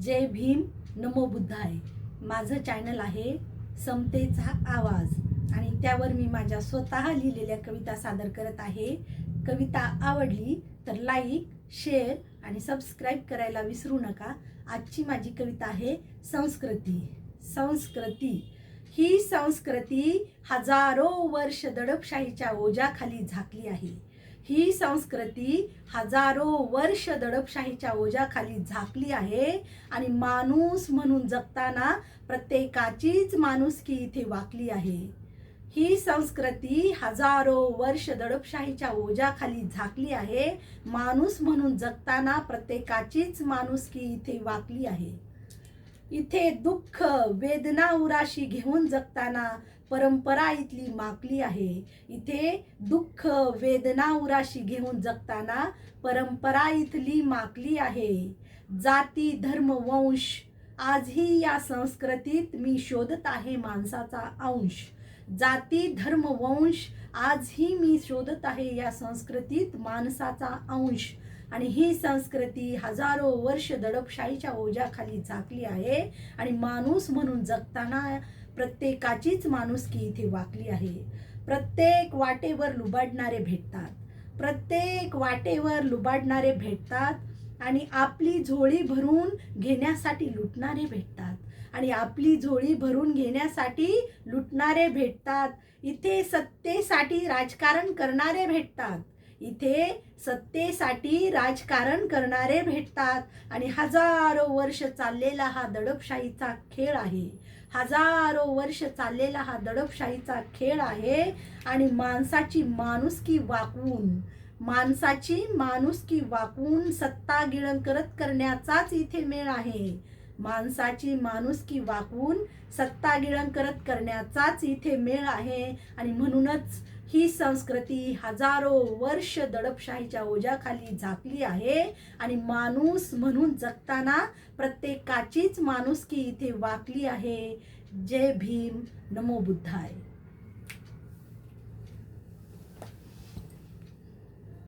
जय भीम, नमो बुद्धाय. माझं चॅनल आहे समतेचा आवाज आणि त्यावर मी माझ्या स्वतः लिहिलेल्या कविता सादर करत आहे. कविता आवडली तर लाईक, शेअर आणि सबस्क्राईब करायला विसरू नका. आजची माझी कविता आहे संस्कृती. संस्कृती ही संस्कृती हजारो वर्ष दडपशाहीच्या ओझ्याखाली झाकली आहे. ही संस्कृती हजारो वर्ष दडपशाहीच्या ओझ्याखाली झाकली आहे आणि माणूस म्हणून जगताना प्रत्येकाचीच माणुसकी इथे वाकली आहे. ही संस्कृती हजारो वर्ष दडपशाहीच्या ओझ्याखाली झाकली आहे. माणूस म्हणून जगताना प्रत्येकाचीच माणुसकी इथे वाकली आहे. इथे दुःख वेदना उराशी घेऊन जगताना परंपरा इथली माकली आहे. इथे दुःख वेदना उराशी घेऊन जगताना परंपरा इथली माकली आहे. जाती धर्म वंश आजही या संस्कृतीत मी शोधत आहे माणसाचा अंश. जाती धर्म वंश आजही मी शोधत आहे या संस्कृतीत माणसाचा अंश. आणि ही संस्कृती हजारो वर्ष दडपशाहीच्या ओझ्याखाली झाकली आहे आणि माणूस म्हणून जगताना प्रत्येकाचीच माणुसकी इथे वाकली आहे. प्रत्येक वाटेवर लुबाडणारे भेटतात. प्रत्येक वाटेवर लुबाडणारे भेटतात आणि आपली झोळी भरून घेण्यासाठी लुटणारे भेटतात. आणि आपली झोळी भरून घेण्यासाठी लुटणारे भेटतात. इथे सत्तेसाठी राजकारण करणारे भेटतात. इथे सत्तेसाठी राजकारण करणारे भेटतात. आणि हजारो वर्ष चाललेला हा दडपशाहीचा खेळ आहे. हजारो वर्ष चाललेला हा दडपशाहीचा खेळ आहे. आणि माणसाची माणुसकी वाकवून सत्ता गिळंकृत करण्याचाच इथे मेळ आहे. माणसाची माणुसकी वाकवून सत्ता गिळंकृत करण्याचाच इथे मेळ आहे. आणि म्हणूनच ही संस्कृती हजारो वर्ष दडपशाहीच्या ओझ्याखाली झाकली आहे आणि माणूस म्हणून जगताना प्रत्येकाचीच माणुसकी इथे वाकली आहे. जय भीम, नमो बुद्धाय.